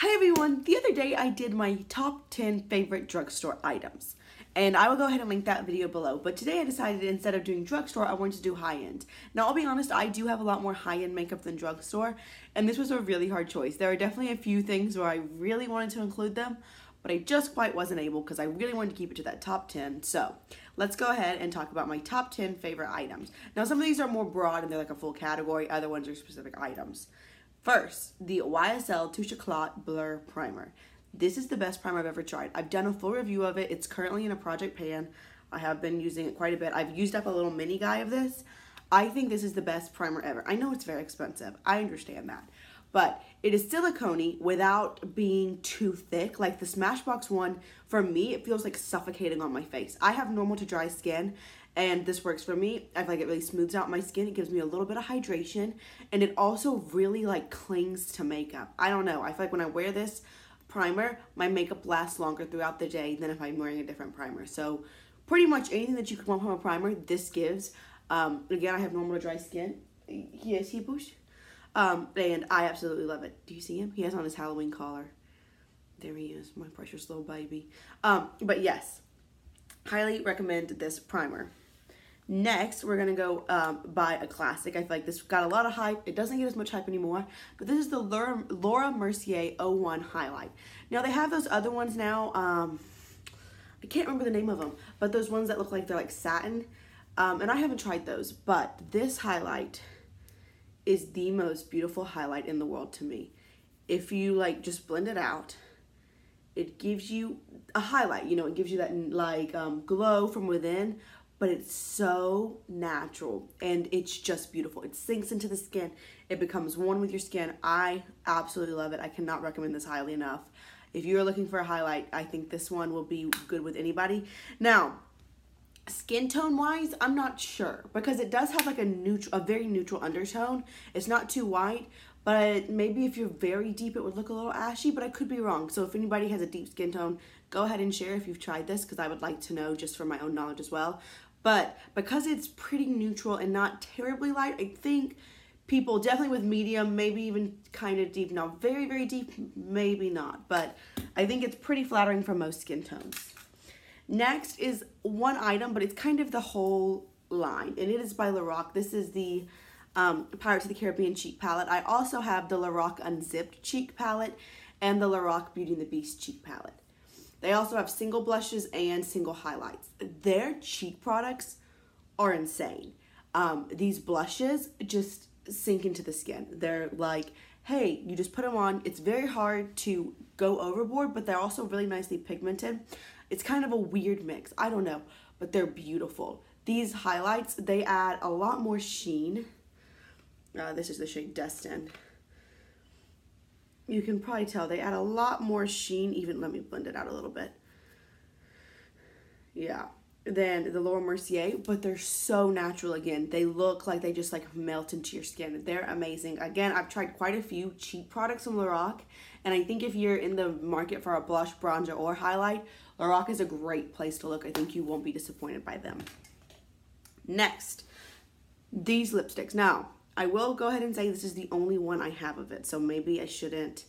Hi everyone! The other day I did my top 10 favorite drugstore items. And I will go ahead and link that video below. But today I decided instead of doing drugstore, I wanted to do high-end. Now I'll be honest, I do have a lot more high-end makeup than drugstore. And this was a really hard choice. There are definitely a few things where I really wanted to include them, but I just quite wasn't able because I really wanted to keep it to that top 10. So let's go ahead and talk about my top 10 favorite items. Now some of these are more broad and they're like a full category. Other ones are specific items. First, the YSL Chooclate Blur Primer. This is the best primer I've ever tried. I've done a full review of it. It's currently in a project pan. I have been using it quite a bit. I've used up a little mini guy of this. I think this is the best primer ever. I know it's very expensive. I understand that. But it is silicone-y without being too thick. Like the Smashbox one, for me, it feels like suffocating on my face. I have normal to dry skin, and this works for me. I feel like it really smooths out my skin. It gives me a little bit of hydration, and it also really like clings to makeup. I don't know. I feel like when I wear this primer, my makeup lasts longer throughout the day than if I'm wearing a different primer. So pretty much anything that you could want from a primer, this gives. Again, I have normal to dry skin. Yes, he push. And I absolutely love it. Do you see him? He has on his Halloween collar. There he is, my precious little baby. But yes, highly recommend this primer. Next, we're going to go buy a classic. I feel like this got a lot of hype. It doesn't get as much hype anymore. But this is the Laura Mercier 01 Highlight. Now, they have those other ones now. I can't remember the name of them. But those ones that look like they're like satin. And I haven't tried those. But this highlight is the most beautiful highlight in the world to me. If you like just blend it out, it gives you a highlight. You know, it gives you that like glow from within. But it's so natural and it's just beautiful. It sinks into the skin. It becomes one with your skin. I absolutely love it. I cannot recommend this highly enough. If you're looking for a highlight, I think this one will be good with anybody. Now, skin tone wise, I'm not sure because it does have like a very neutral undertone. It's not too white, but maybe if you're very deep, it would look a little ashy, but I could be wrong. So if anybody has a deep skin tone, go ahead and share if you've tried this because I would like to know just for my own knowledge as well. But because it's pretty neutral and not terribly light, I think people definitely with medium, maybe even kind of deep. Now, very, very deep, maybe not. But I think it's pretty flattering for most skin tones. Next is one item, but it's kind of the whole line. And it is by Lorac. This is the Pirates of the Caribbean cheek palette. I also have the Lorac Unzipped cheek palette and the Lorac Beauty and the Beast cheek palette. They also have single blushes and single highlights. Their cheek products are insane. These blushes just sink into the skin. They're like, hey, you just put them on. It's very hard to go overboard, but they're also really nicely pigmented. It's kind of a weird mix. I don't know, but they're beautiful. These highlights, they add a lot more sheen. This is the shade Destined. You can probably tell they add a lot more sheen. Even let me blend it out a little bit. Yeah, than the Laura Mercier, but they're so natural again. They look like they just like melt into your skin. They're amazing. Again, I've tried quite a few cheap products from Lorac, and I think if you're in the market for a blush, bronzer, or highlight, Lorac is a great place to look. I think you won't be disappointed by them. Next, these lipsticks. Now, I will go ahead and say this is the only one I have of it, so maybe I shouldn't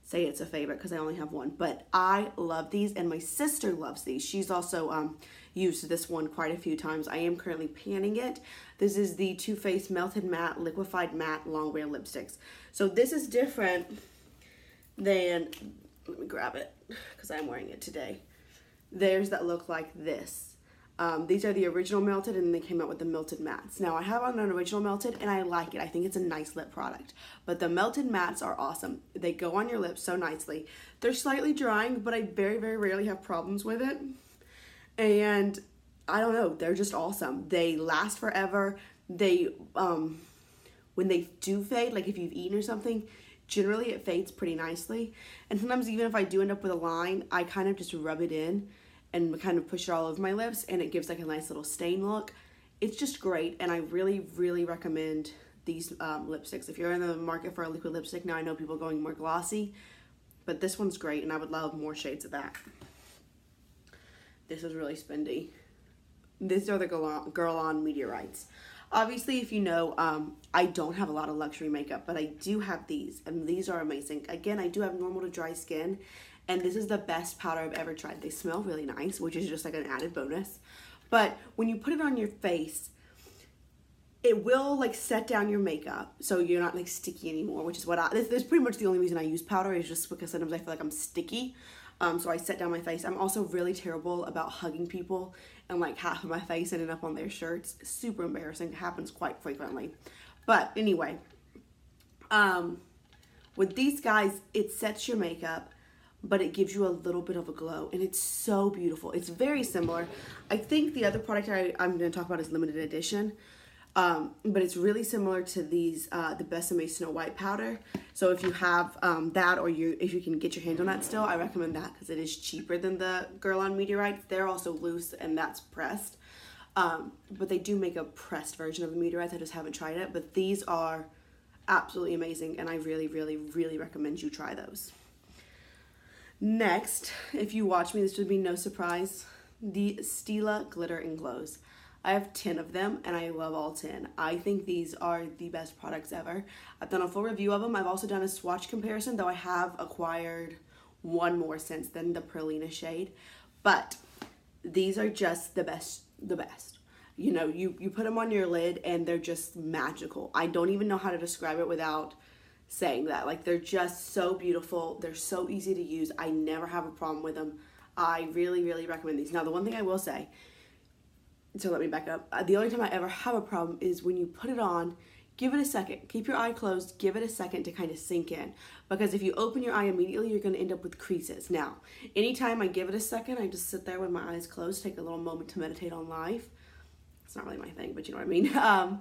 say it's a favorite because I only have one, but I love these and my sister loves these. She's also used this one quite a few times. I am currently panning it. This is the Too Faced Melted Matte Liquified Matte Longwear Lipsticks. So this is different than, let me grab it because I'm wearing it today. There's that look like this. These are the original melted and they came out with the melted mattes. Now I have on an original melted and I like it. I think it's a nice lip product. But the melted mattes are awesome. They go on your lips so nicely. They're slightly drying, but I very, very rarely have problems with it. And I don't know, they're just awesome. They last forever. They, when they do fade, like if you've eaten or something, generally it fades pretty nicely. And sometimes even if I do end up with a line, I kind of just rub it in and kind of push it all over my lips and it gives like a nice little stain look. It's just great and I really, really recommend these lipsticks. If you're in the market for a liquid lipstick, now I know people are going more glossy, but this one's great and I would love more shades of that. This is really spendy. These are the Guerlain Meteorites. Obviously, if you know, I don't have a lot of luxury makeup, but I do have these, and these are amazing. Again, I do have normal to dry skin, and this is the best powder I've ever tried. They smell really nice, which is just like an added bonus. But when you put it on your face, it will like set down your makeup so you're not like sticky anymore, which is what this is pretty much the only reason I use powder, is just because sometimes I feel like I'm sticky. So I set down my face. I'm also really terrible about hugging people, and like half of my face ended up on their shirts. Super embarrassing. It happens quite frequently. But anyway, with these guys, it sets your makeup, but it gives you a little bit of a glow, and it's so beautiful. It's very similar. I think the other product I'm going to talk about is limited edition. But it's really similar to these, the Besame Snow White powder. So if you have that, or if you can get your hands on that still, I recommend that because it is cheaper than the Guerlain Meteorites. They're also loose, and that's pressed. But they do make a pressed version of the Meteorites. I just haven't tried it. But these are absolutely amazing, and I really, really, really recommend you try those. Next, if you watch me, this would be no surprise, the Stila Glitter and Glows. I have 10 of them, and I love all 10. I think these are the best products ever. I've done a full review of them. I've also done a swatch comparison, though I have acquired one more since then, the Perlina shade. But these are just the best, the best. You know, you put them on your lid, and they're just magical. I don't even know how to describe it without saying that. Like, they're just so beautiful. They're so easy to use. I never have a problem with them. I really, really recommend these. Now, the one thing I will say, so let me back up. The only time I ever have a problem is when you put it on, give it a second. Keep your eye closed, give it a second to kind of sink in. Because if you open your eye immediately, you're going to end up with creases. Now, anytime I give it a second, I just sit there with my eyes closed, take a little moment to meditate on life. It's not really my thing, but you know what I mean.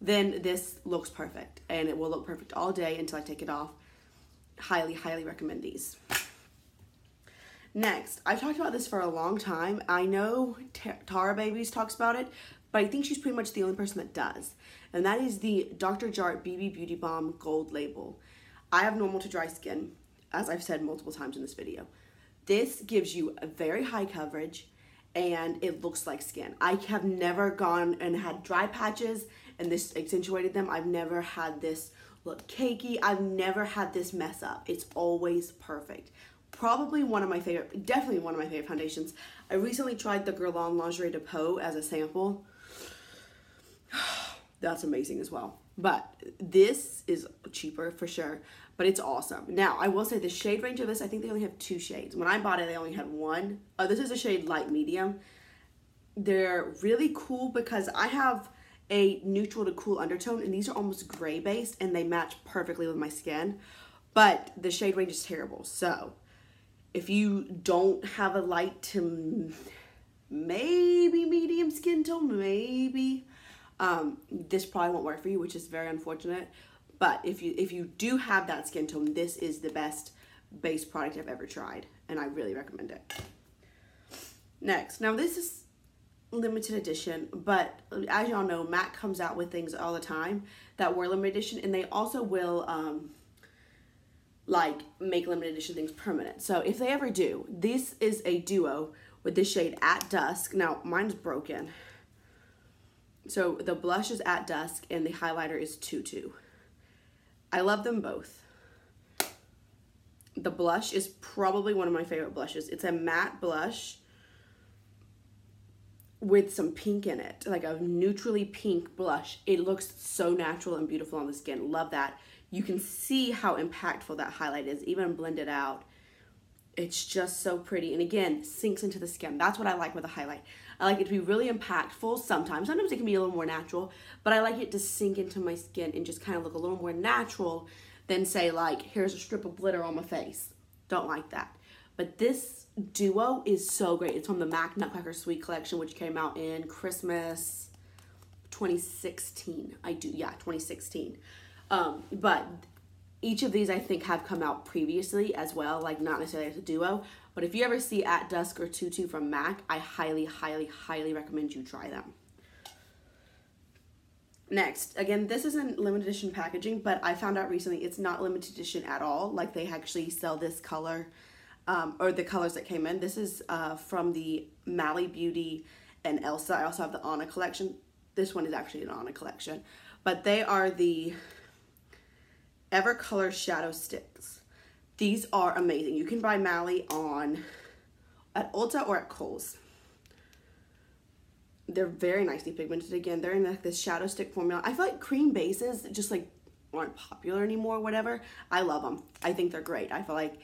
Then this looks perfect. And it will look perfect all day until I take it off. Highly, highly recommend these. Next, I've talked about this for a long time. I know Tara Babies talks about it, but I think she's pretty much the only person that does. And that is the Dr. Jart BB Beauty Balm Gold Label. I have normal to dry skin, as I've said multiple times in this video. This gives you a very high coverage, and it looks like skin. I have never gone and had dry patches, and this accentuated them. I've never had this look cakey. I've never had this mess up. It's always perfect. Probably one of my favorite, definitely one of my favorite foundations. I recently tried the Guerlain Lingerie de Peau as a sample. That's amazing as well. But this is cheaper for sure, but it's awesome. Now, I will say the shade range of this, I think they only have 2 shades. When I bought it, they only had 1. This is a shade light medium. They're really cool because I have a neutral to cool undertone, and these are almost gray based, and they match perfectly with my skin. But the shade range is terrible, so if you don't have a light to maybe medium skin tone, maybe, this probably won't work for you, which is very unfortunate. But if you do have that skin tone, this is the best base product I've ever tried, and I really recommend it. Next, now this is limited edition, but as y'all know, MAC comes out with things all the time that were limited edition, and they also will like make limited edition things permanent. So if they ever do, this is a duo with the shade At Dusk. Now mine's broken, so the blush is At Dusk and the highlighter is Tutu. I love them both. The blush is probably one of my favorite blushes. It's a matte blush with some pink in it, like a neutrally pink blush. It looks so natural and beautiful on the skin. Love that. You can see how impactful that highlight is, even blended out. It's just so pretty. And again, sinks into the skin. That's what I like with a highlight. I like it to be really impactful sometimes. Sometimes it can be a little more natural, but I like it to sink into my skin and just kind of look a little more natural than say like, here's a strip of glitter on my face. Don't like that. But this duo is so great. It's from the MAC Nutcracker Sweet Collection, which came out in Christmas 2016. 2016. But each of these I think have come out previously as well, like not necessarily as a duo. But if you ever see At Dusk or Tutu from MAC, I highly, highly, highly recommend you try them. Next, again, this isn't limited edition packaging, but I found out recently it's not limited edition at all. Like they actually sell this color, or the colors that came in. This is from the Mally Beauty and Elsa. I also have the Anna collection. this one is actually not on a collection, but they are the Evercolor shadow sticks. These are amazing. You can buy Mally at Ulta or at Kohl's. They're very nicely pigmented. Again, they're in like this shadow stick formula. I feel like cream bases just like aren't popular anymore, whatever. I love them. I think they're great. I feel like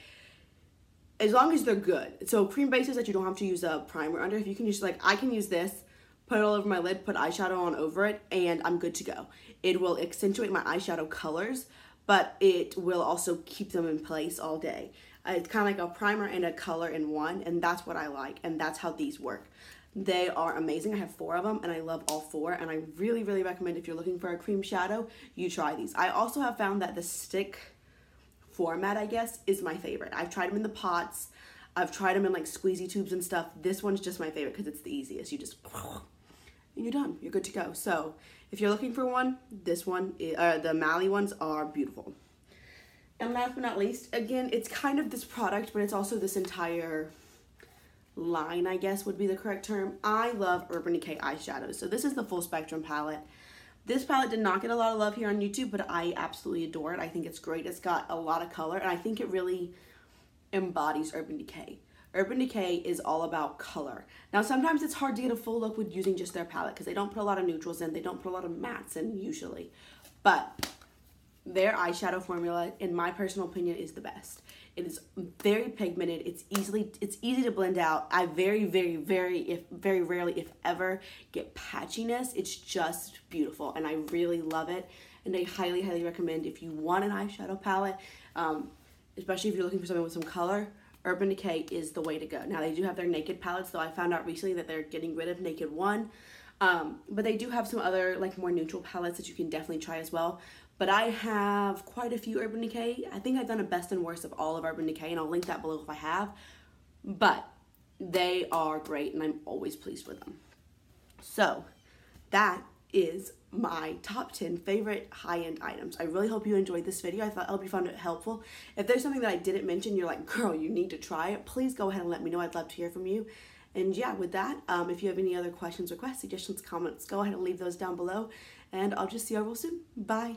as long as they're good. So cream bases that you don't have to use a primer under, if you can use, like, I can use this, put it all over my lid, put eyeshadow on over it, and I'm good to go. It will accentuate my eyeshadow colors, but it will also keep them in place all day. It's kind of like a primer and a color in one, and that's what I like, and that's how these work. They are amazing. I have 4 of them, and I love all 4, and I really, really recommend if you're looking for a cream shadow, you try these. I also have found that the stick format, I guess, is my favorite. I've tried them in the pots. I've tried them in like squeezy tubes and stuff. This one's just my favorite because it's the easiest. You just, and you're done. You're good to go. So if you're looking for one, this one, the Mally ones are beautiful. And last but not least, again, it's kind of this product, but it's also this entire line, I guess would be the correct term. I love Urban Decay eyeshadows. So this is the full spectrum palette. This palette did not get a lot of love here on YouTube, but I absolutely adore it. I think it's great. It's got a lot of color, and I think it really embodies Urban Decay. Urban Decay is all about color. Now, sometimes it's hard to get a full look with using just their palette because they don't put a lot of neutrals in. They don't put a lot of mattes in usually. But their eyeshadow formula, in my personal opinion, is the best. It is very pigmented. It's easy to blend out. I very rarely, if ever, get patchiness. It's just beautiful, and I really love it. And I highly recommend if you want an eyeshadow palette, especially if you're looking for something with some color, Urban Decay is the way to go. Now, they do have their Naked palettes, though I found out recently that they're getting rid of Naked 1. But they do have some other like more neutral palettes that you can definitely try as well. But I have quite a few Urban Decay. I think I've done a best and worst of all of Urban Decay, and I'll link that below if I have. But they are great, and I'm always pleased with them. So that is my top 10 favorite high-end items. I really hope you enjoyed this video. I hope you found it helpful. If there's something that I didn't mention, you're like, girl, you need to try it, please go ahead and let me know. I'd love to hear from you. And yeah, with that, if you have any other questions, requests, suggestions, comments, go ahead and leave those down below. And I'll just see you all real soon. Bye.